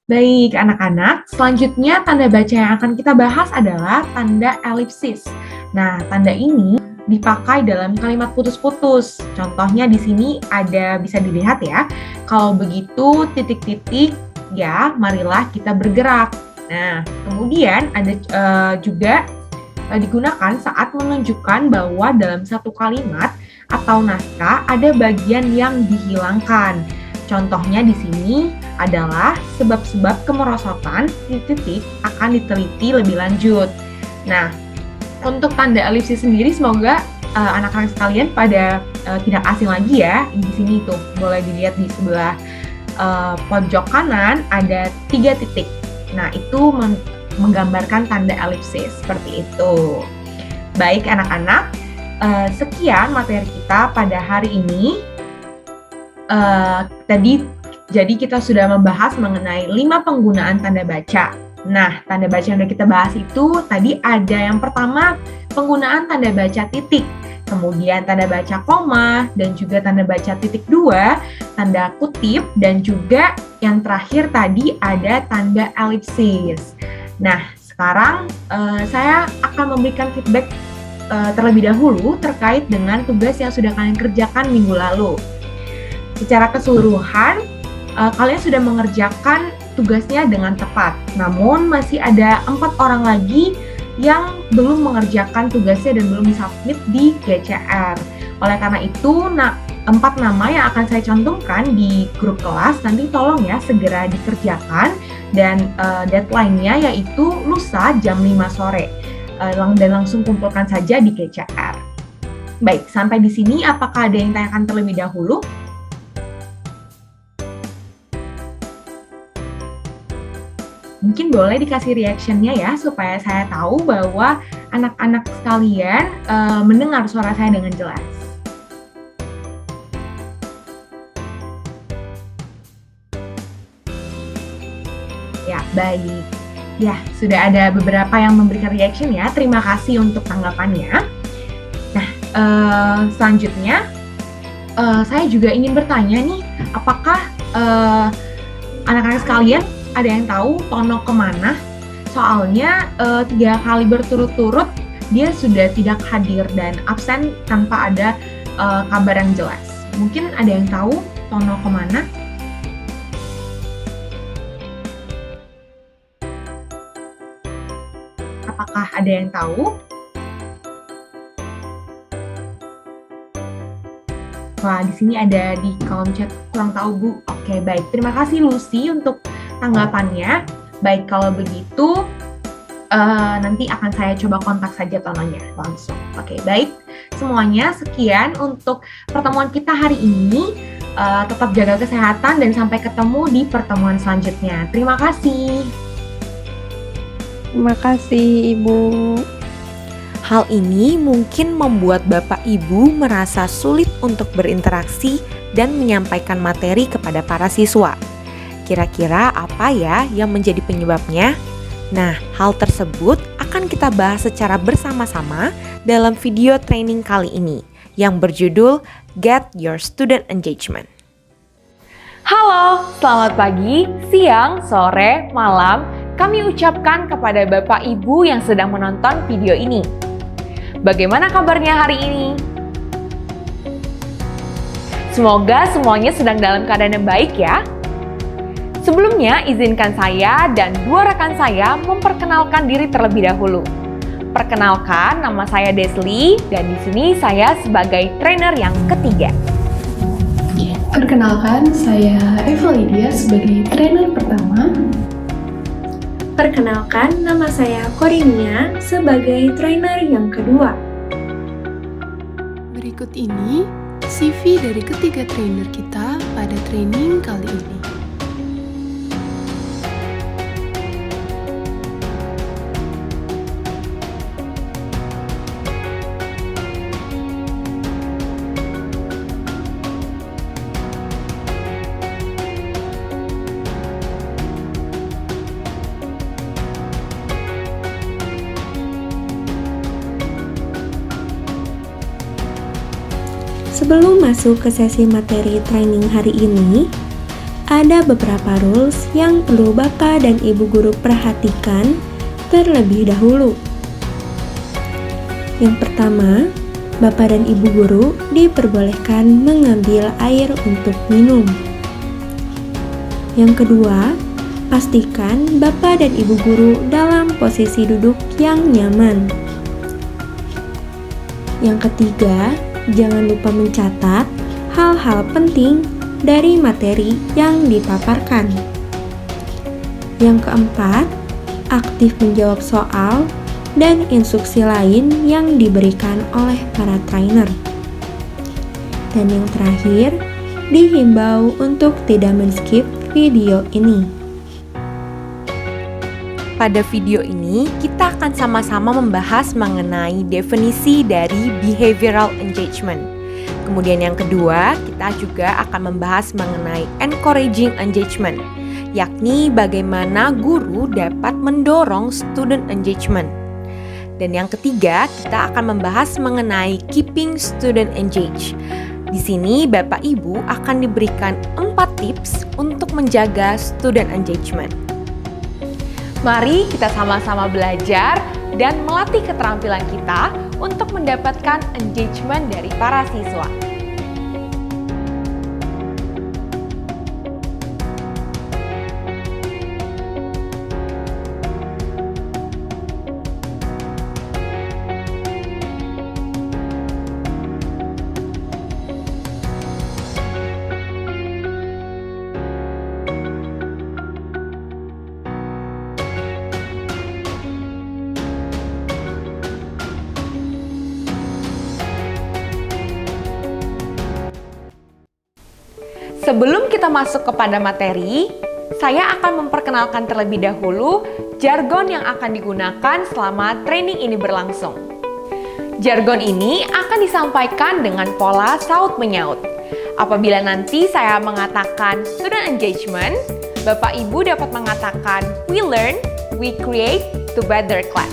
Baik, anak-anak, selanjutnya tanda baca yang akan kita bahas adalah tanda elipsis. Nah, tanda ini dipakai dalam kalimat putus-putus. Contohnya di sini ada bisa dilihat ya. Kalau begitu titik-titik, ya marilah kita bergerak. Nah, kemudian ada juga digunakan saat menunjukkan bahwa dalam satu kalimat atau naskah ada bagian yang dihilangkan. Contohnya di sini adalah sebab-sebab kemerosotan titik-titik akan diteliti lebih lanjut. Nah, untuk tanda elipsis sendiri semoga anak-anak sekalian pada tidak asing lagi ya. Di sini tuh boleh dilihat di sebelah pojok kanan ada 3 titik. Nah, itu menggambarkan tanda elipsis seperti itu. Baik anak-anak, sekian materi kita pada hari ini. Jadi kita sudah membahas mengenai 5 penggunaan tanda baca. Nah, tanda baca yang sudah kita bahas itu tadi ada yang pertama penggunaan tanda baca titik, kemudian tanda baca koma, dan juga tanda baca titik 2, tanda kutip, dan juga yang terakhir tadi ada tanda elipsis. Nah, sekarang saya akan memberikan feedback terlebih dahulu terkait dengan tugas yang sudah kalian kerjakan minggu lalu. Secara keseluruhan, kalian sudah mengerjakan tugasnya dengan tepat. Namun, masih ada 4 orang lagi yang belum mengerjakan tugasnya dan belum disubmit di GCR. Oleh karena itu, 4 nama yang akan saya cantumkan di grup kelas, nanti tolong ya segera dikerjakan. Dan deadline-nya yaitu lusa jam 5 sore. Dan langsung kumpulkan saja di GCR. Baik, sampai di sini apakah ada yang ditanyakan terlebih dahulu? Mungkin boleh dikasih reaction-nya ya, supaya saya tahu bahwa anak-anak sekalian mendengar suara saya dengan jelas. Ya, baik. Ya, sudah ada beberapa yang memberikan reaction ya. Terima kasih untuk tanggapannya. Nah, selanjutnya saya juga ingin bertanya nih, apakah anak-anak sekalian ada yang tahu Tono kemana? Soalnya 3 kali berturut-turut dia sudah tidak hadir dan absen tanpa ada kabar yang jelas. Mungkin ada yang tahu Tono kemana? Apakah ada yang tahu? Wah, di sini ada di kolom chat kurang tahu Bu. Oke, baik. Terima kasih Lucy untuk tanggapannya. Baik, kalau begitu nanti akan saya coba kontak saja Tononya langsung. Oke, baik. Semuanya sekian untuk pertemuan kita hari ini. Tetap jaga kesehatan dan sampai ketemu di pertemuan selanjutnya. Terima kasih. Terima kasih Ibu. Hal ini mungkin membuat Bapak Ibu merasa sulit untuk berinteraksi dan menyampaikan materi kepada para siswa. Kira-kira apa ya yang menjadi penyebabnya? Nah, hal tersebut akan kita bahas secara bersama-sama dalam video training kali ini yang berjudul Get Your Student Engagement. Halo, selamat pagi, siang, sore, malam. Kami ucapkan kepada Bapak Ibu yang sedang menonton video ini. Bagaimana kabarnya hari ini? Semoga semuanya sedang dalam keadaan yang baik ya. Sebelumnya, izinkan saya dan 2 rekan saya memperkenalkan diri terlebih dahulu. Perkenalkan, nama saya Desli dan di sini saya sebagai trainer yang ketiga. Perkenalkan, saya Eva Lydia sebagai trainer pertama. Perkenalkan, nama saya Korinia sebagai trainer yang kedua. Berikut ini CV dari ketiga trainer kita pada training kali ini. Sebelum masuk ke sesi materi training hari ini, ada beberapa rules yang perlu Bapak dan Ibu guru perhatikan terlebih dahulu. Yang pertama, Bapak dan Ibu guru diperbolehkan mengambil air untuk minum. Yang kedua, pastikan Bapak dan Ibu guru dalam posisi duduk yang nyaman. Yang ketiga, jangan lupa mencatat hal-hal penting dari materi yang dipaparkan. Yang keempat, aktif menjawab soal dan instruksi lain yang diberikan oleh para trainer. Dan yang terakhir, dihimbau untuk tidak men-skip video ini. Pada video ini, kita akan sama-sama membahas mengenai definisi dari behavioral engagement. Kemudian yang kedua, kita juga akan membahas mengenai encouraging engagement, yakni bagaimana guru dapat mendorong student engagement. Dan yang ketiga, kita akan membahas mengenai keeping student engaged. Di sini Bapak Ibu akan diberikan 4 tips untuk menjaga student engagement. Mari kita sama-sama belajar dan melatih keterampilan kita untuk mendapatkan engagement dari para siswa. Sebelum kita masuk kepada materi, saya akan memperkenalkan terlebih dahulu jargon yang akan digunakan selama training ini berlangsung. Jargon ini akan disampaikan dengan pola saut-menyaut. Apabila nanti saya mengatakan student engagement, Bapak Ibu dapat mengatakan we learn, we create to better class.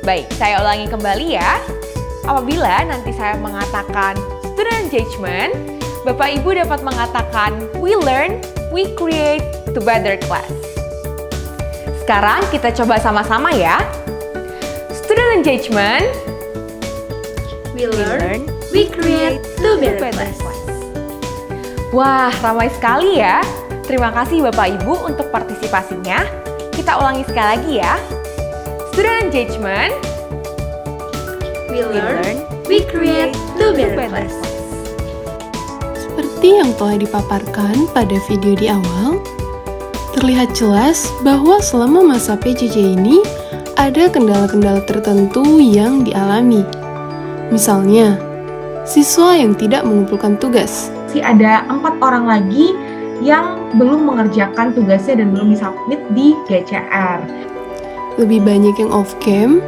Baik, saya ulangi kembali ya. Apabila nanti saya mengatakan student engagement, Bapak Ibu dapat mengatakan we learn, we create to better class. Sekarang kita coba sama-sama ya. Student engagement, We learn, we create to better class. Wah, ramai sekali ya. Terima kasih Bapak Ibu untuk partisipasinya. Kita ulangi sekali lagi ya. Student engagement, We learn, we create to better class. Seperti yang telah dipaparkan pada video di awal, terlihat jelas bahwa selama masa PJJ ini ada kendala-kendala tertentu yang dialami. Misalnya, siswa yang tidak mengumpulkan tugas. Ada 4 orang lagi yang belum mengerjakan tugasnya dan belum disubmit di GCR. Lebih banyak yang off-cam,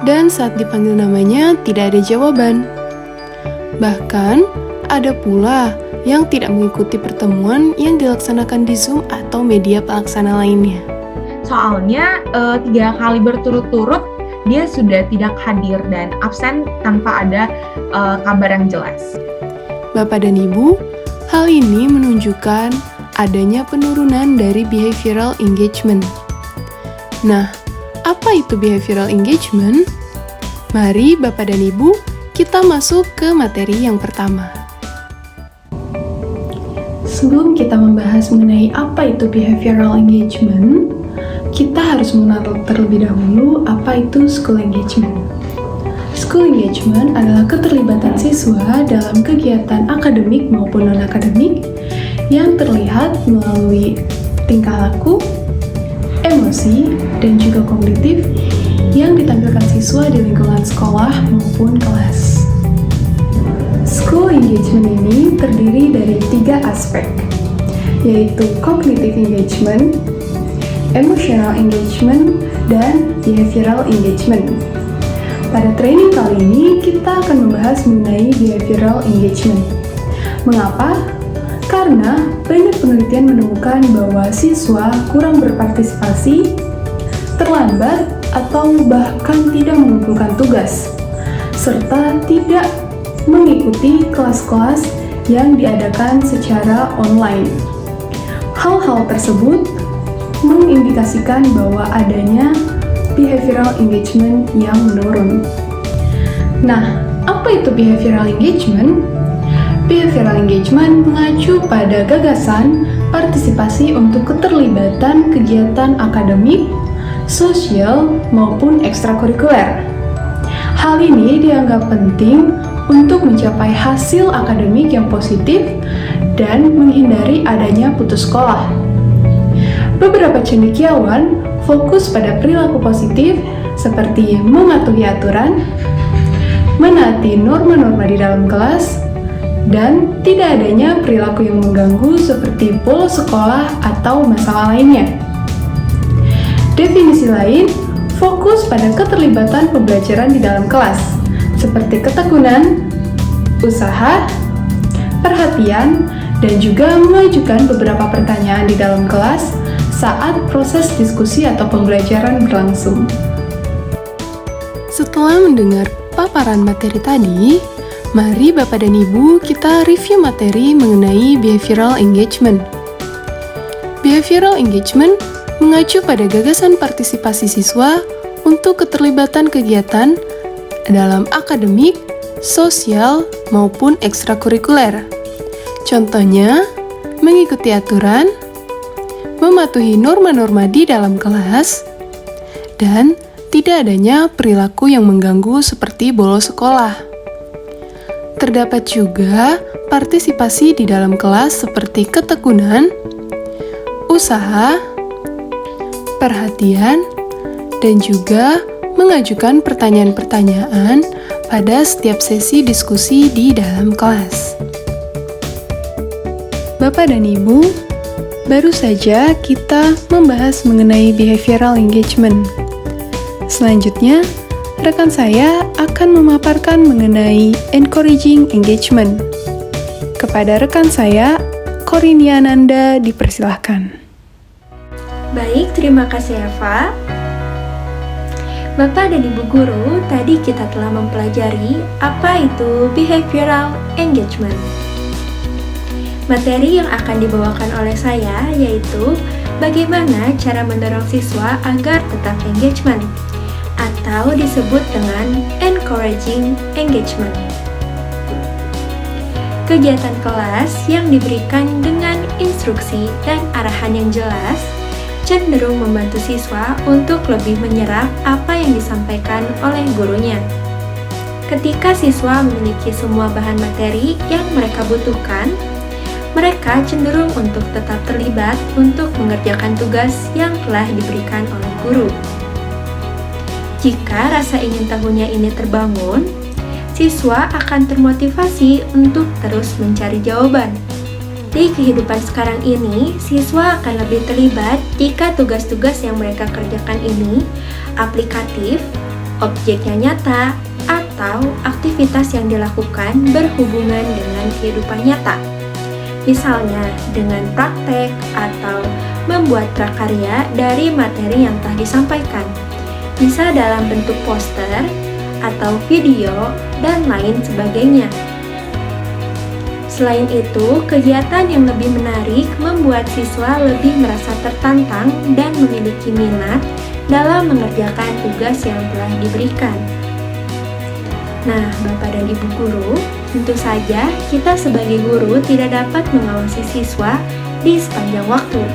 dan saat dipanggil namanya tidak ada jawaban. Bahkan, ada pula yang tidak mengikuti pertemuan yang dilaksanakan di Zoom atau media pelaksana lainnya. Soalnya 3 kali berturut-turut dia sudah tidak hadir dan absen tanpa ada kabar yang jelas. Bapak dan Ibu, hal ini menunjukkan adanya penurunan dari behavioral engagement. Nah, apa itu behavioral engagement? Mari Bapak dan Ibu, kita masuk ke materi yang pertama. Sebelum kita membahas mengenai apa itu behavioral engagement, kita harus mengenal terlebih dahulu apa itu school engagement. School engagement adalah keterlibatan siswa dalam kegiatan akademik maupun non-akademik yang terlihat melalui tingkah laku, emosi, dan juga kognitif yang ditampilkan siswa di lingkungan sekolah maupun kelas. School engagement ini terdiri dari 3 aspek, yaitu cognitive engagement, emotional engagement, dan behavioral engagement. Pada training kali ini, kita akan membahas mengenai behavioral engagement. Mengapa? Karena banyak penelitian menemukan bahwa siswa kurang berpartisipasi, terlambat, atau bahkan tidak mengumpulkan tugas, serta tidak mengikuti kelas-kelas yang diadakan secara online. Hal-hal tersebut mengindikasikan bahwa adanya behavioral engagement yang menurun. Nah, apa itu behavioral engagement? Behavioral engagement mengacu pada gagasan partisipasi untuk keterlibatan kegiatan akademik, sosial, maupun ekstrakurikuler. Hal ini dianggap penting untuk mencapai hasil akademik yang positif dan menghindari adanya putus sekolah. Beberapa cendekiawan fokus pada perilaku positif seperti mematuhi aturan, menaati norma-norma di dalam kelas, dan tidak adanya perilaku yang mengganggu seperti bolos sekolah atau masalah lainnya. Definisi lain fokus pada keterlibatan pembelajaran di dalam kelas, seperti ketekunan, usaha, perhatian, dan juga mengajukan beberapa pertanyaan di dalam kelas saat proses diskusi atau pembelajaran berlangsung. Setelah mendengar paparan materi tadi, mari Bapak dan Ibu kita review materi mengenai behavioral engagement. Behavioral engagement mengacu pada gagasan partisipasi siswa untuk keterlibatan kegiatan dalam akademik, sosial, maupun ekstrakurikuler. Contohnya, mengikuti aturan, mematuhi norma-norma di dalam kelas, dan tidak adanya perilaku yang mengganggu seperti bolos sekolah. Terdapat juga partisipasi di dalam kelas seperti ketekunan, usaha, perhatian, dan juga mengajukan pertanyaan-pertanyaan pada setiap sesi diskusi di dalam kelas. Bapak dan Ibu, baru saja kita membahas mengenai behavioral engagement. Selanjutnya, rekan saya akan memaparkan mengenai encouraging engagement. Kepada rekan saya, Koriniananda, dipersilahkan. Baik, terima kasih Eva. Bapak dan Ibu Guru, tadi kita telah mempelajari apa itu behavioral engagement. Materi yang akan dibawakan oleh saya yaitu bagaimana cara mendorong siswa agar tetap engagement, atau disebut dengan encouraging engagement. Kegiatan kelas yang diberikan dengan instruksi dan arahan yang jelas cenderung membantu siswa untuk lebih menyerap apa yang disampaikan oleh gurunya. Ketika siswa memiliki semua bahan materi yang mereka butuhkan, mereka cenderung untuk tetap terlibat untuk mengerjakan tugas yang telah diberikan oleh guru. Jika rasa ingin tahunya ini terbangun, siswa akan termotivasi untuk terus mencari jawaban. Di kehidupan sekarang ini, siswa akan lebih terlibat jika tugas-tugas yang mereka kerjakan ini aplikatif, objeknya nyata, atau aktivitas yang dilakukan berhubungan dengan kehidupan nyata. Misalnya dengan praktek atau membuat prakarya dari materi yang telah disampaikan. Bisa dalam bentuk poster atau video dan lain sebagainya. Selain itu, kegiatan yang lebih menarik membuat siswa lebih merasa tertantang dan memiliki minat dalam mengerjakan tugas yang telah diberikan. Nah, Bapak dan Ibu Guru, tentu saja kita sebagai guru tidak dapat mengawasi siswa di sepanjang waktu,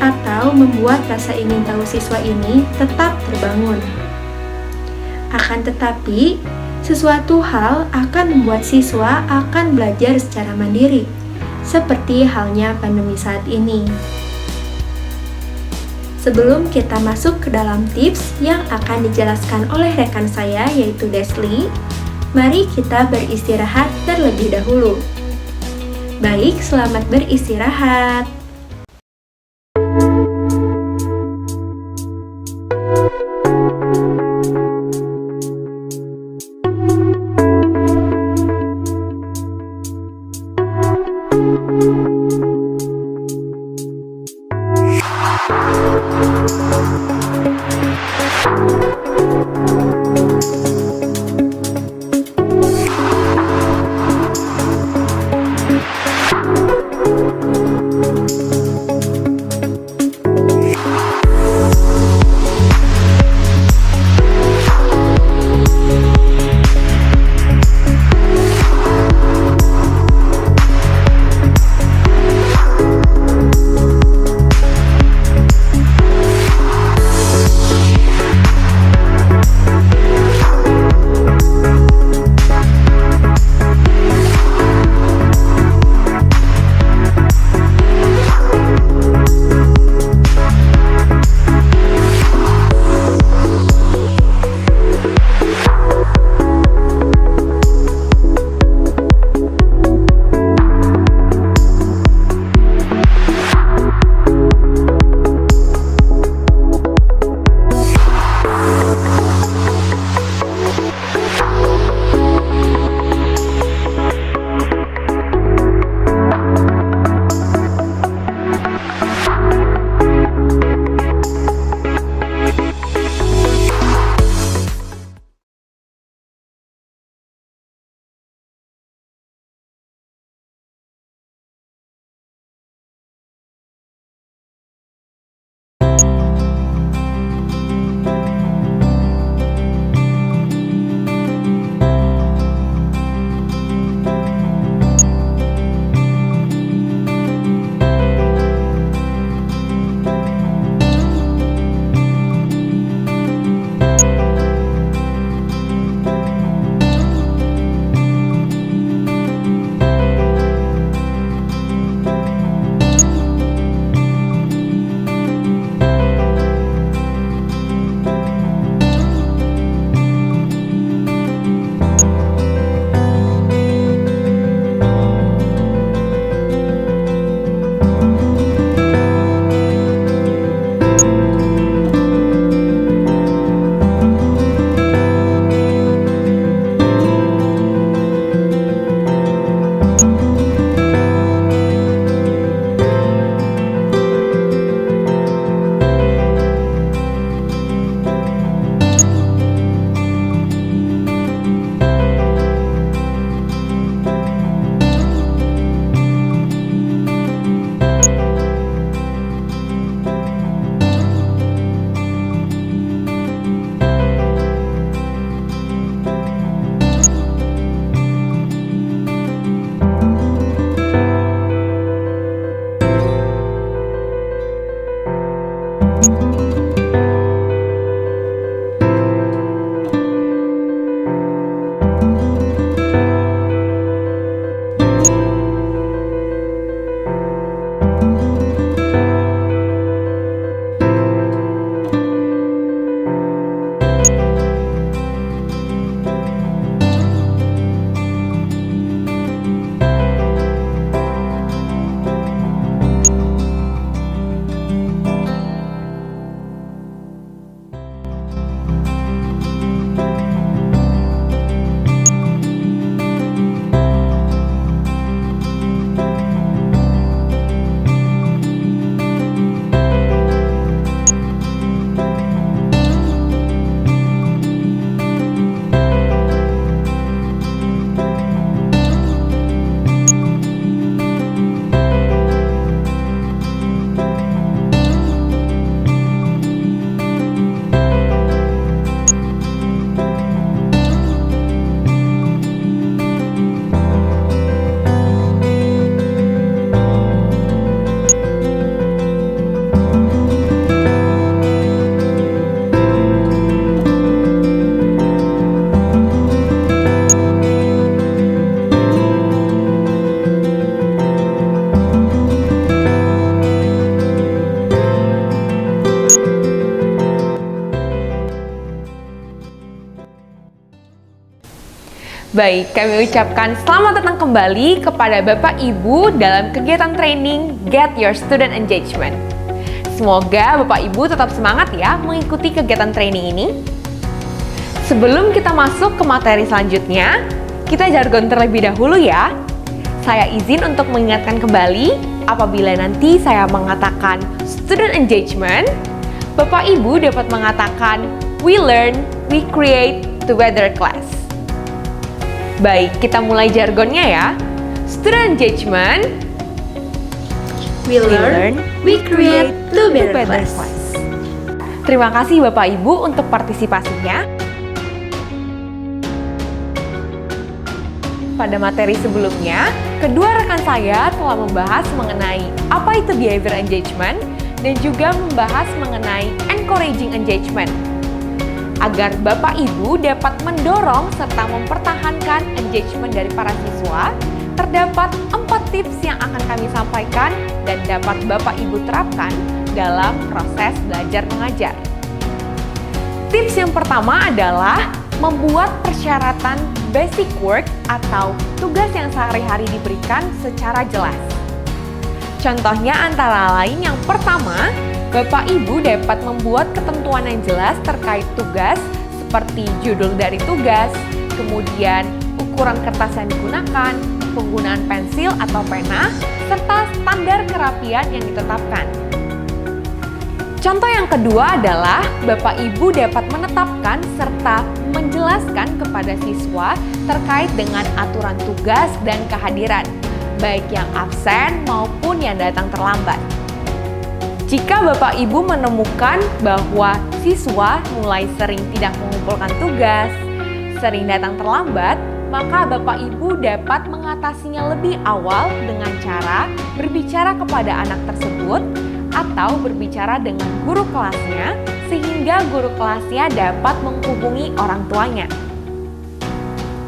atau membuat rasa ingin tahu siswa ini tetap terbangun. Akan tetapi, sesuatu hal akan membuat siswa akan belajar secara mandiri, seperti halnya pandemi saat ini. Sebelum kita masuk ke dalam tips yang akan dijelaskan oleh rekan saya yaitu Desli, mari kita beristirahat terlebih dahulu. Baik, selamat beristirahat. Baik, kami ucapkan selamat datang kembali kepada Bapak Ibu dalam kegiatan training Get Your Student Engagement. Semoga Bapak Ibu tetap semangat ya mengikuti kegiatan training ini. Sebelum kita masuk ke materi selanjutnya, kita jargon terlebih dahulu ya. Saya izin untuk mengingatkan kembali, apabila nanti saya mengatakan student engagement, Bapak Ibu dapat mengatakan we learn, we create together class. Baik, kita mulai jargonnya ya. Student engagement, We learn, we create together class. Terima kasih Bapak Ibu untuk partisipasinya. Pada materi sebelumnya, kedua rekan saya telah membahas mengenai apa itu behavior engagement dan juga membahas mengenai encouraging engagement. Agar Bapak Ibu dapat mendorong serta mempertahankan engagement dari para siswa, terdapat 4 tips yang akan kami sampaikan dan dapat Bapak Ibu terapkan dalam proses belajar mengajar. Tips yang pertama adalah membuat persyaratan basic work atau tugas yang sehari-hari diberikan secara jelas. Contohnya antara lain yang pertama, Bapak Ibu dapat membuat ketentuan yang jelas terkait tugas seperti judul dari tugas, kemudian ukuran kertas yang digunakan, penggunaan pensil atau pena, serta standar kerapian yang ditetapkan. Contoh yang kedua adalah Bapak Ibu dapat menetapkan serta menjelaskan kepada siswa terkait dengan aturan tugas dan kehadiran, baik yang absen maupun yang datang terlambat. Jika Bapak Ibu menemukan bahwa siswa mulai sering tidak mengumpulkan tugas, sering datang terlambat, maka Bapak Ibu dapat mengatasinya lebih awal dengan cara berbicara kepada anak tersebut atau berbicara dengan guru kelasnya sehingga guru kelasnya dapat menghubungi orang tuanya.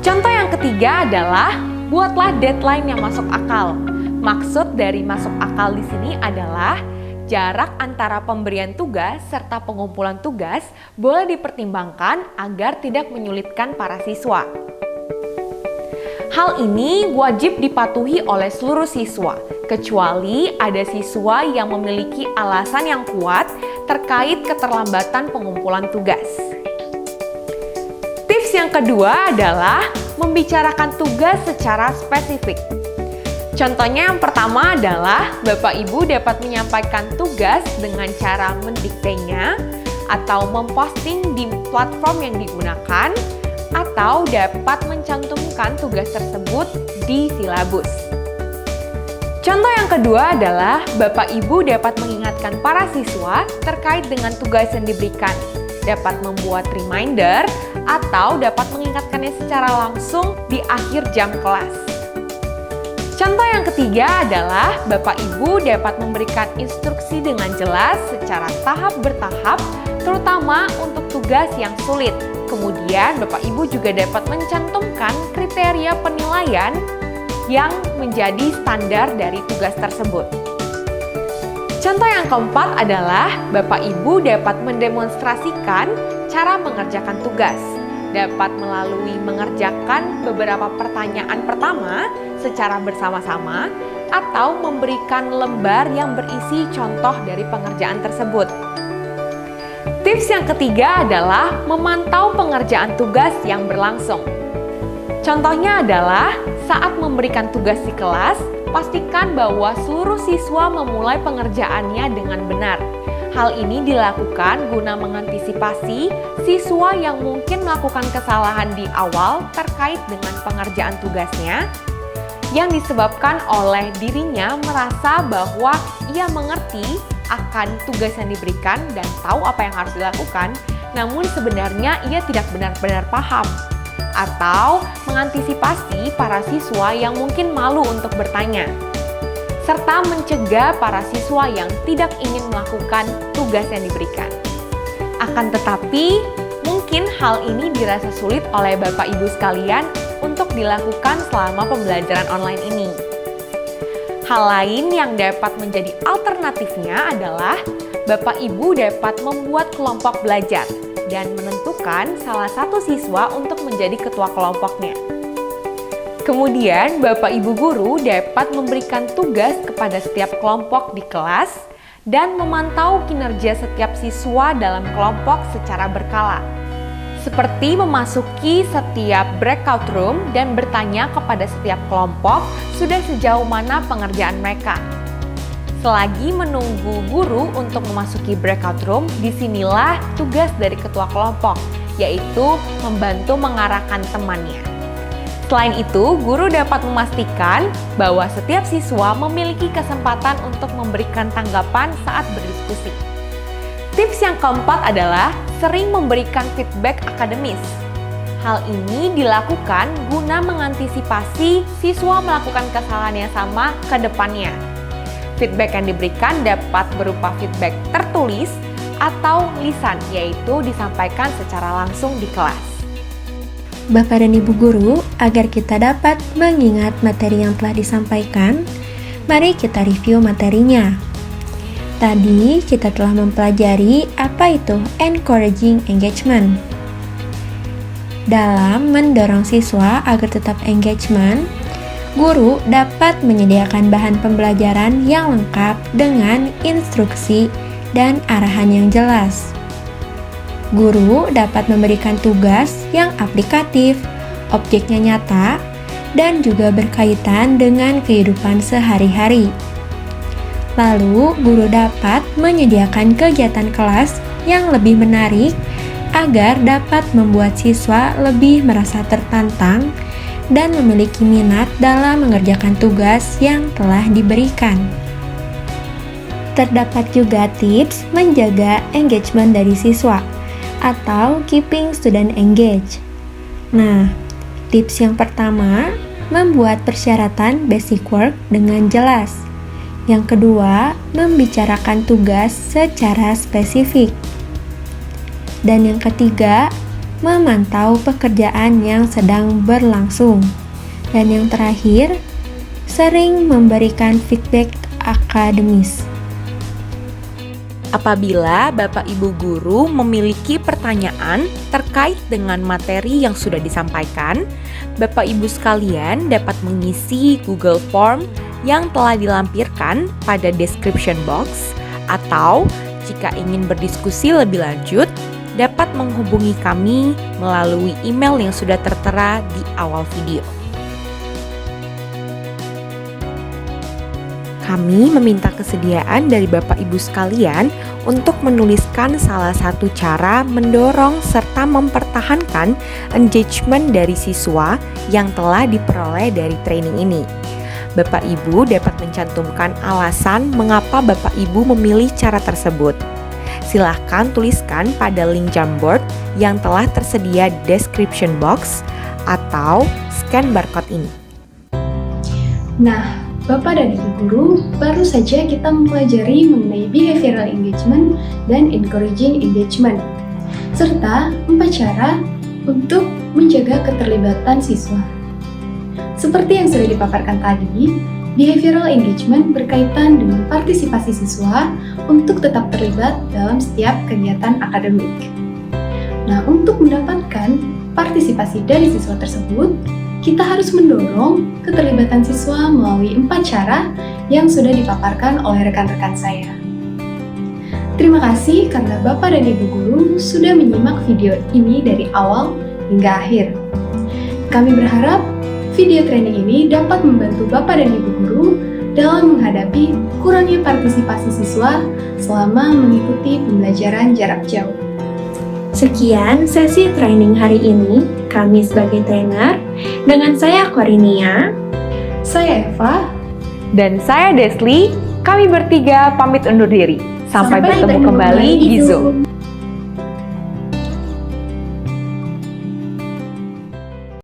Contoh yang ketiga adalah buatlah deadline yang masuk akal. Maksud dari masuk akal di sini adalah jarak antara pemberian tugas serta pengumpulan tugas boleh dipertimbangkan agar tidak menyulitkan para siswa. Hal ini wajib dipatuhi oleh seluruh siswa, kecuali ada siswa yang memiliki alasan yang kuat terkait keterlambatan pengumpulan tugas. Tips yang kedua adalah membicarakan tugas secara spesifik. Contohnya yang pertama adalah Bapak Ibu dapat menyampaikan tugas dengan cara mendiktenya atau memposting di platform yang digunakan atau dapat mencantumkan tugas tersebut di silabus. Contoh yang kedua adalah Bapak Ibu dapat mengingatkan para siswa terkait dengan tugas yang diberikan, dapat membuat reminder atau dapat mengingatkannya secara langsung di akhir jam kelas. Contoh yang ketiga adalah Bapak Ibu dapat memberikan instruksi dengan jelas secara tahap bertahap, terutama untuk tugas yang sulit. Kemudian Bapak Ibu juga dapat mencantumkan kriteria penilaian yang menjadi standar dari tugas tersebut. Contoh yang keempat adalah Bapak Ibu dapat mendemonstrasikan cara mengerjakan tugas, dapat melalui mengerjakan beberapa pertanyaan pertama secara bersama-sama atau memberikan lembar yang berisi contoh dari pengerjaan tersebut. Tips yang ketiga adalah memantau pengerjaan tugas yang berlangsung. Contohnya adalah saat memberikan tugas di kelas, pastikan bahwa seluruh siswa memulai pengerjaannya dengan benar. Hal ini dilakukan guna mengantisipasi siswa yang mungkin melakukan kesalahan di awal terkait dengan pengerjaan tugasnya yang disebabkan oleh dirinya merasa bahwa ia mengerti akan tugas yang diberikan dan tahu apa yang harus dilakukan, namun sebenarnya ia tidak benar-benar paham. Atau mengantisipasi para siswa yang mungkin malu untuk bertanya, serta mencegah para siswa yang tidak ingin melakukan tugas yang diberikan. Akan tetapi, mungkin hal ini dirasa sulit oleh Bapak Ibu sekalian untuk dilakukan selama pembelajaran online ini. Hal lain yang dapat menjadi alternatifnya adalah Bapak Ibu dapat membuat kelompok belajar dan menentukan salah satu siswa untuk menjadi ketua kelompoknya. Kemudian, Bapak Ibu guru dapat memberikan tugas kepada setiap kelompok di kelas dan memantau kinerja setiap siswa dalam kelompok secara berkala. Seperti memasuki setiap breakout room dan bertanya kepada setiap kelompok sudah sejauh mana pengerjaan mereka. Selagi menunggu guru untuk memasuki breakout room, disinilah tugas dari ketua kelompok, yaitu membantu mengarahkan temannya. Selain itu, guru dapat memastikan bahwa setiap siswa memiliki kesempatan untuk memberikan tanggapan saat berdiskusi. Tips yang keempat adalah sering memberikan feedback akademis. Hal ini dilakukan guna mengantisipasi siswa melakukan kesalahan yang sama ke depannya. Feedback yang diberikan dapat berupa feedback tertulis atau lisan, yaitu disampaikan secara langsung di kelas. Bapak dan Ibu guru, agar kita dapat mengingat materi yang telah disampaikan, mari kita review materinya. Tadi kita telah mempelajari apa itu encouraging engagement. Dalam mendorong siswa agar tetap engagement, guru dapat menyediakan bahan pembelajaran yang lengkap dengan instruksi dan arahan yang jelas. Guru dapat memberikan tugas yang aplikatif, objeknya nyata, dan juga berkaitan dengan kehidupan sehari-hari. Lalu, guru dapat menyediakan kegiatan kelas yang lebih menarik agar dapat membuat siswa lebih merasa tertantang dan memiliki minat dalam mengerjakan tugas yang telah diberikan. Terdapat juga tips menjaga engagement dari siswa atau keeping student engaged. Nah, tips yang pertama, membuat persyaratan basic work dengan jelas. Yang kedua, membicarakan tugas secara spesifik. Dan yang ketiga, memantau pekerjaan yang sedang berlangsung. Dan yang terakhir, sering memberikan feedback akademis. Apabila Bapak Ibu guru memiliki pertanyaan terkait dengan materi yang sudah disampaikan, Bapak Ibu sekalian dapat mengisi Google Form yang telah dilampirkan pada description box, atau jika ingin berdiskusi lebih lanjut, dapat menghubungi kami melalui email yang sudah tertera di awal video. Kami meminta kesediaan dari Bapak Ibu sekalian untuk menuliskan salah satu cara mendorong serta mempertahankan engagement dari siswa yang telah diperoleh dari training ini. Bapak Ibu dapat mencantumkan alasan mengapa Bapak Ibu memilih cara tersebut. Silahkan tuliskan pada link Jamboard yang telah tersedia di description box atau scan barcode ini. Nah, Bapak dan Ibu guru, baru saja kita mempelajari mengenai behavioral engagement dan encouraging engagement, serta 4 cara untuk menjaga keterlibatan siswa. Seperti yang sudah dipaparkan tadi, behavioral engagement berkaitan dengan partisipasi siswa untuk tetap terlibat dalam setiap kegiatan akademik. Nah, untuk mendapatkan partisipasi dari siswa tersebut, kita harus mendorong keterlibatan siswa melalui 4 cara yang sudah dipaparkan oleh rekan-rekan saya. Terima kasih karena Bapak dan Ibu guru sudah menyimak video ini dari awal hingga akhir. Kami berharap video training ini dapat membantu Bapak dan Ibu guru dalam menghadapi kurangnya partisipasi siswa selama mengikuti pembelajaran jarak jauh. Sekian sesi training hari ini, kami sebagai trainer, dengan saya Korinia, Saya Eva, Dan saya Desli, kami bertiga pamit undur diri. Sampai bertemu kembali di Zoom.